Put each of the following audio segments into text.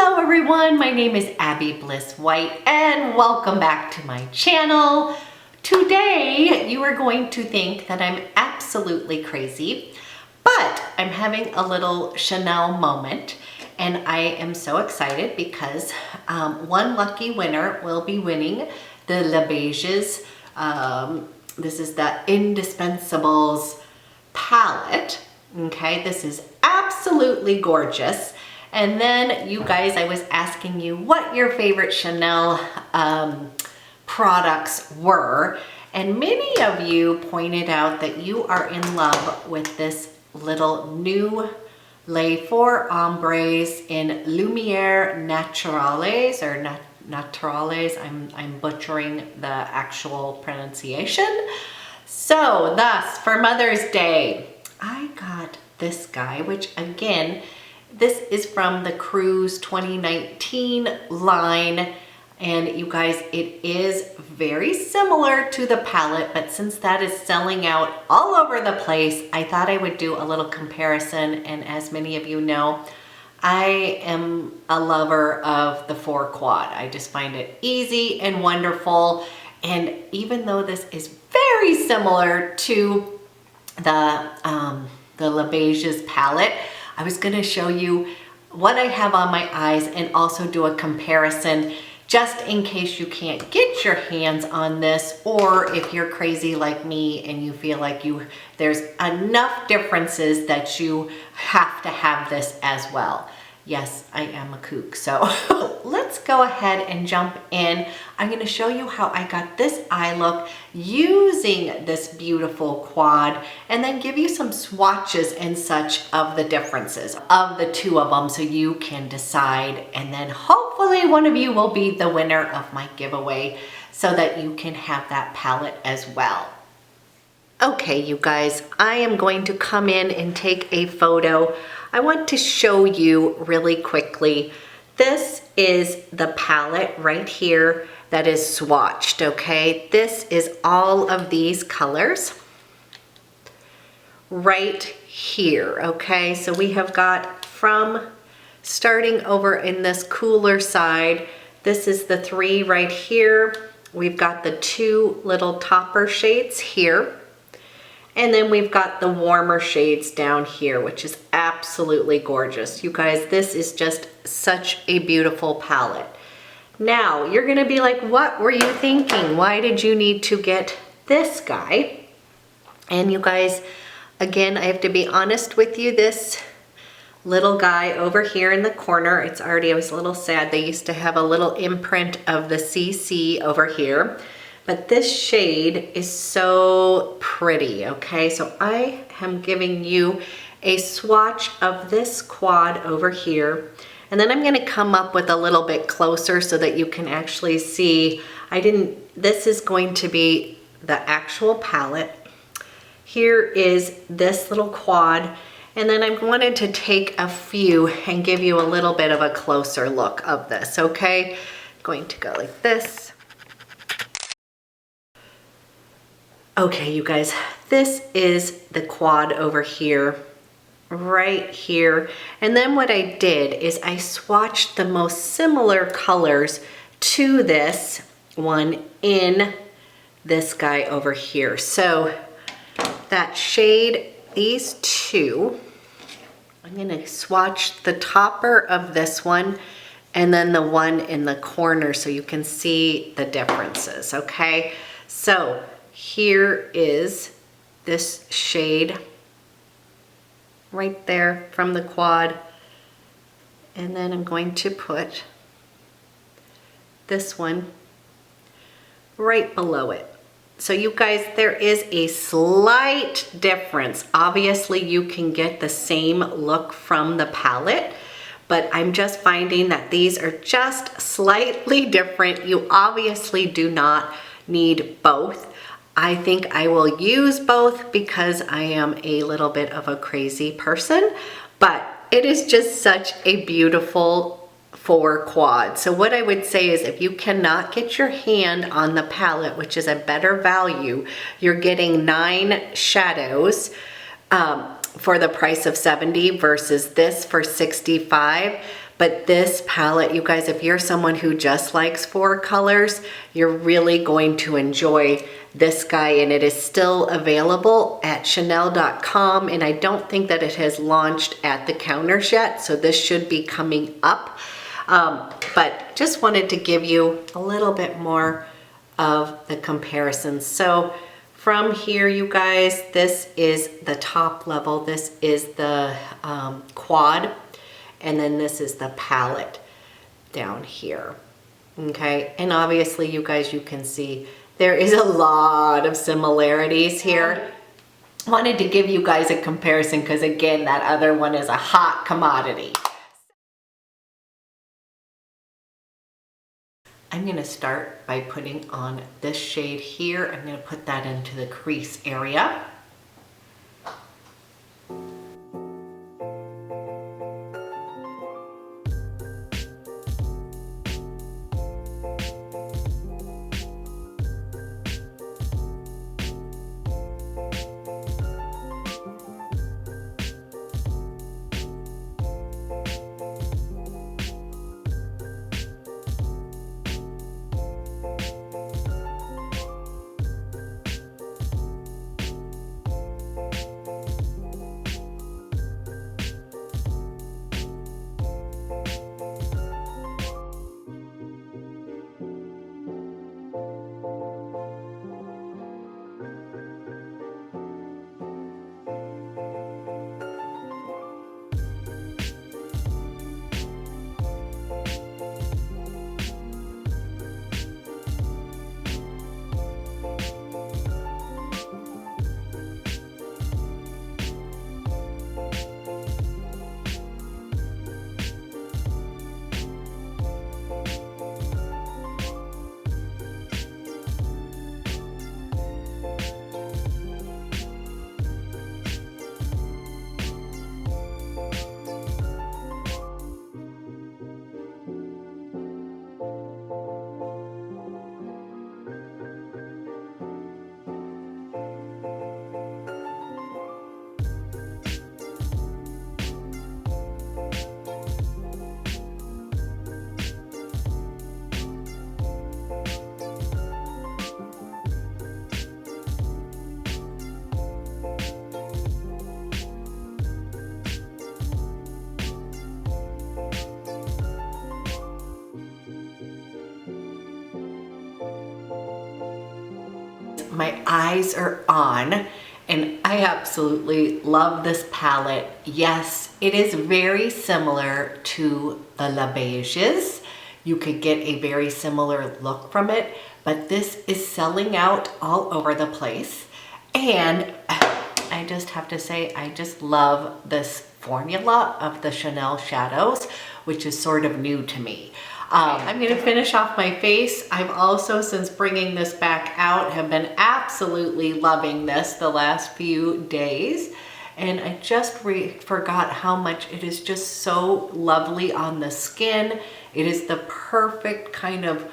Hello everyone, my name is Abby Bliss White and welcome back to my channel. Today you are going to think that I'm absolutely crazy, but I'm having a little Chanel moment and I am so excited because one lucky winner will be winning the Les Beiges. This is the Indispensables palette. Okay, this is absolutely gorgeous. And then you guys, I was asking you what your favorite Chanel products were. And many of you pointed out that you are in love with this little new Les Four Ombres in Lumiere Naturalles or Naturalles. I'm butchering the actual pronunciation. So thus, for Mother's Day, I got this guy, which again, this is from the Cruise 2019 line. And you guys, it is very similar to the palette, but since that is selling out all over the place, I thought I would do a little comparison. And as many of you know, I am a lover of the 4 Quad. I just find it easy and wonderful. And even though this is very similar to the Les Beiges palette, I was gonna show you what I have on my eyes and also do a comparison just in case you can't get your hands on this, or if you're crazy like me and you feel like there's enough differences that you have to have this as well. Yes, I am a kook. So let's go ahead and jump in. I'm going to show you how I got this eye look using this beautiful quad, and then give you some swatches and such of the differences of the two of them so you can decide, and then hopefully one of you will be the winner of my giveaway so that you can have that palette as well. Okay, you guys, I am going to come in and take a photo. I want to show you really quickly. This is the palette right here that is swatched, okay? This is all of these colors right here, okay? So we have got from starting over in this cooler side, this is the 3 right here. We've got the 2 little topper shades here. And then we've got the warmer shades down here, which is absolutely gorgeous. You guys, this is just such a beautiful palette. Now, you're gonna be like, what were you thinking? Why did you need to get this guy? And you guys, again, I have to be honest with you, this little guy over here in the corner, it's already, I was a little sad. They used to have a little imprint of the CC over here. But this shade is so pretty, okay? So I am giving you a swatch of this quad over here. And then I'm gonna come up with a little bit closer so that you can actually see. This is going to be the actual palette. Here is this little quad. And then I wanted to take a few and give you a little bit of a closer look of this, okay? Going to go like this. Okay, you guys, this is the quad over here, right here. And then what I did is I swatched the most similar colors to this one in this guy over here. So that shade, these 2, I'm gonna swatch the topper of this one and then the one in the corner so you can see the differences, okay? So here is this shade right there from the quad. And then I'm going to put this one right below it. So you guys, there is a slight difference. Obviously you can get the same look from the palette, but I'm just finding that these are just slightly different. You obviously do not need both. I think I will use both because I am a little bit of a crazy person, but it is just such a beautiful 4 quad. So what I would say is if you cannot get your hand on the palette, which is a better value, you're getting 9 shadows for the price of $70 versus this for $65. But this palette, you guys, if you're someone who just likes 4 colors, you're really going to enjoy this guy, and it is still available at Chanel.com, and I don't think that it has launched at the counters yet, so this should be coming up. But just wanted to give you a little bit more of the comparison. So from here, you guys, this is the top level. This is the quad, and then this is the palette down here. Okay, and obviously, you guys, you can see there is a lot of similarities here. Wanted to give you guys a comparison because, again, that other one is a hot commodity. I'm gonna start by putting on this shade here. I'm gonna put that into the crease area. My eyes are on, and I absolutely love this palette. Yes, it is very similar to the Les Beiges. You could get a very similar look from it, but this is selling out all over the place. And I just have to say, I just love this formula of the Chanel shadows, which is sort of new to me. I'm going to finish off my face. I've also, since bringing this back out, have been absolutely loving this the last few days. And I just forgot how much it is just so lovely on the skin. It is the perfect kind of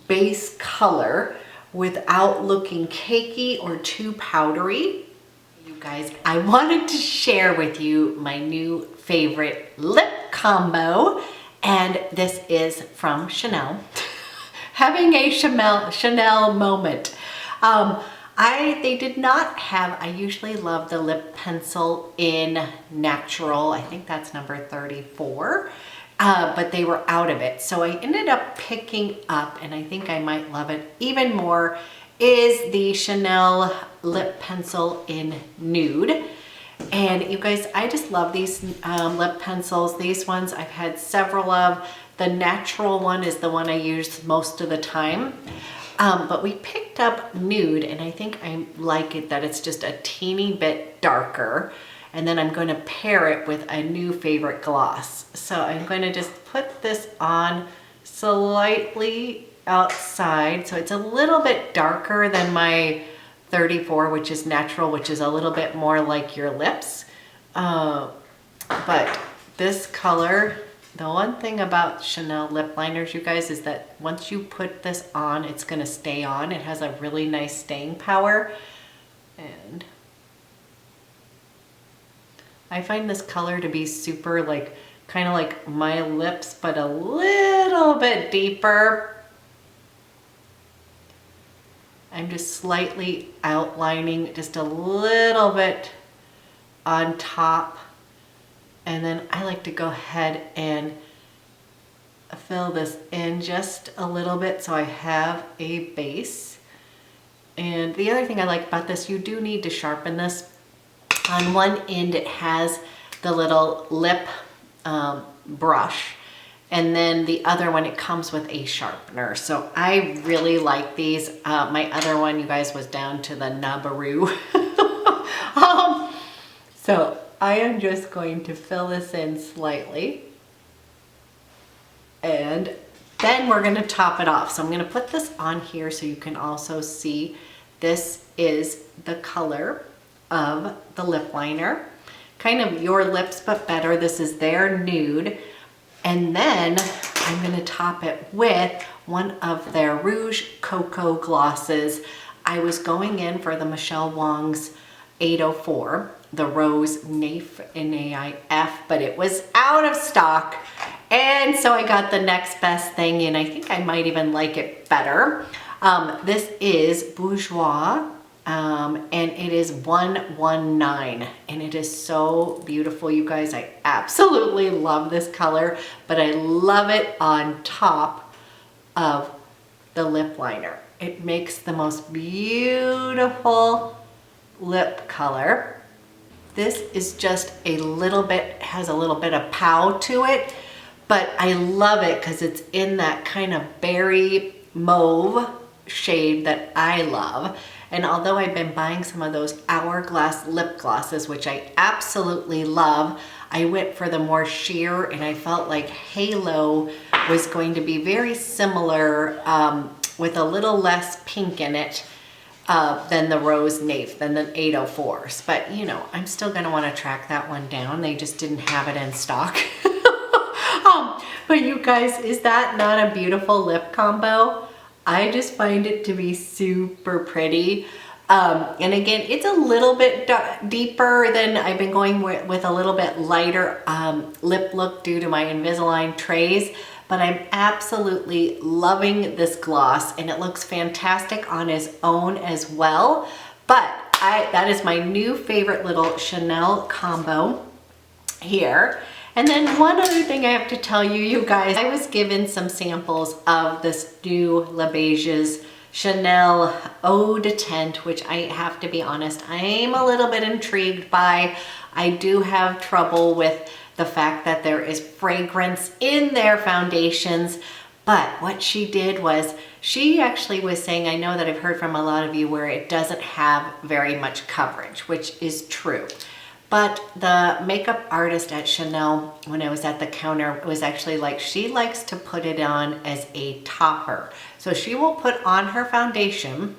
base color without looking cakey or too powdery. You guys, I wanted to share with you my new favorite lip combo. And this is from Chanel. Having a Chanel moment. They did not have, I usually love the lip pencil in Natural. I think that's number 34. But they were out of it. So I ended up picking up, and I think I might love it even more, is the Chanel lip pencil in Nude. And you guys, I just love these lip pencils. These ones I've had several of. The Natural one is the one I use most of the time. But we picked up Nude, and I think I like it that it's just a teeny bit darker. And then I'm going to pair it with a new favorite gloss. So I'm going to just put this on slightly outside. So it's a little bit darker than my 34, which is Natural, which is a little bit more like your lips. But this color, the one thing about Chanel lip liners, you guys, is that once you put this on, it's gonna stay on. It has a really nice staying power. And I find this color to be super like kind of like my lips, but a little bit deeper. I'm just slightly outlining just a little bit on top. And then I like to go ahead and fill this in just a little bit so I have a base. And the other thing I like about this, you do need to sharpen this. On one end it has the little lip brush, and then the other one, it comes with a sharpener. So I really like these. My other one, you guys, was down to the nubbaroo. So I am just going to fill this in slightly, and then we're going to top it off. So I'm going to put this on here so you can also see this is the color of the lip liner. Kind of Your Lips But Better. This is their nude. And then I'm going to top it with one of their Rouge Cocoa glosses. I was going in for the Michelle Wong's 804, the Rose Naif, N-A-I-F, but it was out of stock. And so I got the next best thing, and I think I might even like it better. This is Bourjois. And it is 119, and it is so beautiful, you guys. I absolutely love this color, but I love it on top of the lip liner. It makes the most beautiful lip color. This is just a little bit, has a little bit of pow to it, but I love it because it's in that kind of berry mauve shade that I love. And although I've been buying some of those Hourglass lip glosses, which I absolutely love, I went for the more sheer, and I felt like Halo was going to be very similar with a little less pink in it than the Rose Naif, than the 804s. But you know, I'm still gonna wanna track that one down. They just didn't have it in stock. But you guys, is that not a beautiful lip combo? I just find it to be super pretty. And again, it's a little bit deeper than I've been going with a little bit lighter lip look due to my Invisalign trays, but I'm absolutely loving this gloss, and it looks fantastic on its own as well. But that is my new favorite little Chanel combo here. And then one other thing I have to tell you, you guys, I was given some samples of this new Les Beiges Chanel Eau de Teint, which I have to be honest, I'm a little bit intrigued by. I do have trouble with the fact that there is fragrance in their foundations, but what she did was, she actually was saying, I know that I've heard from a lot of you where it doesn't have very much coverage, which is true. But the makeup artist at Chanel, when I was at the counter, was actually like, she likes to put it on as a topper. So she will put on her foundation,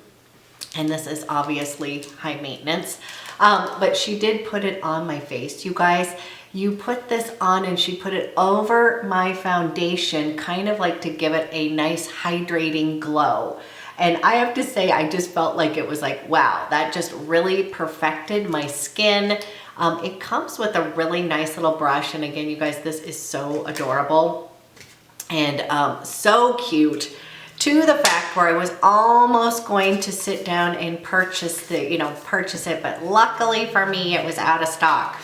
and this is obviously high maintenance, but she did put it on my face. You guys, you put this on and she put it over my foundation, kind of like to give it a nice hydrating glow. And I have to say, I just felt like it was like, wow, that just really perfected my skin. It comes with a really nice little brush. And again, you guys, this is so adorable and so cute, to the fact where I was almost going to sit down and purchase it. But luckily for me, it was out of stock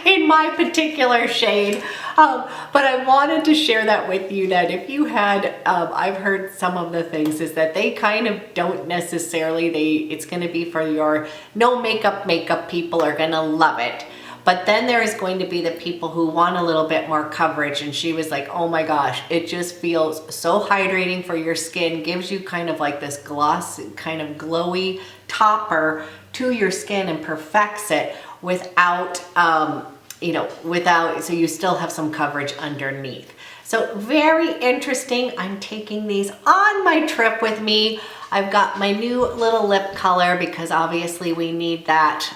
in my particular shade. But I wanted to share that with you, that if you had, I've heard some of the things is that they kind of don't necessarily, it's going to be for your no makeup people are going to love it. But then there is going to be the people who want a little bit more coverage. And she was like, oh my gosh, it just feels so hydrating for your skin, gives you kind of like this gloss, kind of glowy topper to your skin, and perfects it without, so you still have some coverage underneath. So very interesting. I'm taking these on my trip with me. I've got my new little lip color because obviously we need that,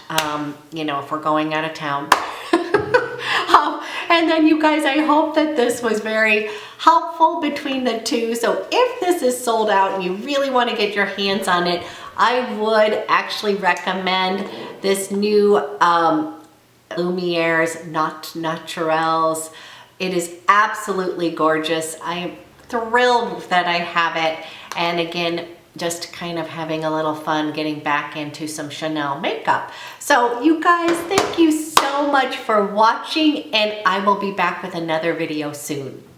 if we're going out of town. And then you guys, I hope that this was very helpful between the two. So if this is sold out and you really want to get your hands on it, I would actually recommend this new Lumiere's Naturalles. It is absolutely gorgeous. I am thrilled that I have it. And again, just kind of having a little fun getting back into some Chanel makeup. So you guys, thank you so much for watching, and I will be back with another video soon.